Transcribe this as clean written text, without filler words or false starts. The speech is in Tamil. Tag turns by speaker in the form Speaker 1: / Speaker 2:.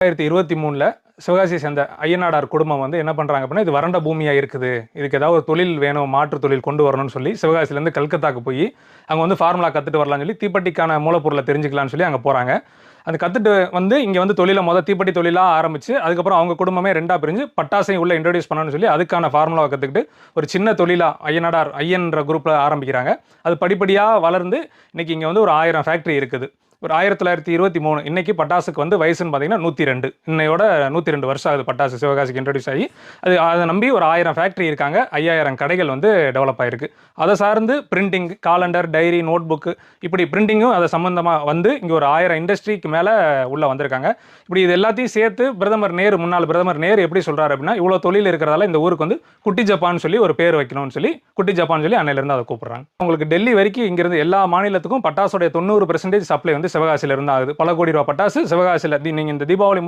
Speaker 1: 2023ல சிவகாசியை சேர்ந்த ஐயனாடார் குடும்பம் வந்து என்ன பண்றாங்க அப்படின்னா, இது வறண்ட பூமியா இருக்குது, இதுக்கு ஏதாவது ஒரு தொழில் வேணும், மாற்று தொழில் கொண்டு வரணும்னு சொல்லி சிவகாசியிலேருந்து கல்கத்தாக்கு போய் அங்கே வந்து ஃபார்முலா கற்றுட்டு வரலாம்னு சொல்லி தீப்பெட்டிக்கான மூலப்பொருளை தெரிஞ்சுக்கலாம்னு சொல்லி அங்கே போகிறாங்க. அது கற்றுட்டு வந்து இங்கே வந்து தொழிலை தீப்பெட்டி தொழிலாக ஆரம்பித்து அதுக்கப்புறம் அவங்க குடும்பமே ரெண்டாக பிரிஞ்சு பட்டாசையும் உள்ளே இன்ட்ரடியூஸ் பண்ணணும்னு சொல்லி அதுக்கான ஃபார்முலாவை கற்றுக்கிட்டு ஒரு சின்ன தொழிலாக ஐயன்ற குரூப்பில் ஆரம்பிக்கிறாங்க. அது படிப்படியாக வளர்ந்து இன்னைக்கு இங்கே வந்து ஒரு 1000 ஃபேக்ட்ரி இருக்குது. ஒரு 1923 இன்னைக்கு பட்டாசுக்கு வந்து வயசுன்னு பார்த்தீங்கன்னா 102, இன்னையோட 102 வருஷம் ஆகுது பட்டாசு சிவகாசிக்கு இன்ட்ரடியூஸ் ஆகி. அதை நம்பி ஒரு 1000 ஃபேக்ட்ரி இருக்காங்க, 5000 கடைகள் வந்து டெவலப் ஆயிருக்கு. அதை சார்ந்து printing, calendar, diary, note book, இப்படி பிரிண்டிங்கும் அதை சம்மந்தமாக வந்து இங்கே ஒரு 1000 இண்டஸ்ட்ரிக்கு மேலே உள்ளே வந்திருக்காங்க. இப்படி இது எல்லாத்தையும் சேர்த்து முன்னாள் பிரதமர் நேரு எப்படி சொல்கிறார் அப்படின்னா, இவ்வளோ தொழில் இருக்கிறதால இந்த ஊருக்கு வந்து குட்டி ஜப்பான் சொல்லி ஒரு பேர் வைக்கணும்னு சொல்லி குட்டி ஜப்பான் சொல்லி அன்னையிலேருந்து அதை கூப்பிட்றாங்க. உங்களுக்கு டெல்லி வரைக்கும் இங்கிருந்து எல்லா மாநிலத்துக்கும் பட்டாசுடைய 90% சப்ளை வந்து சிவகாசியில இருந்து ஆகுது. பல கோடி ரூபா பட்டாசு சிவகாசியில் நீங்கள் இந்த தீபாவளி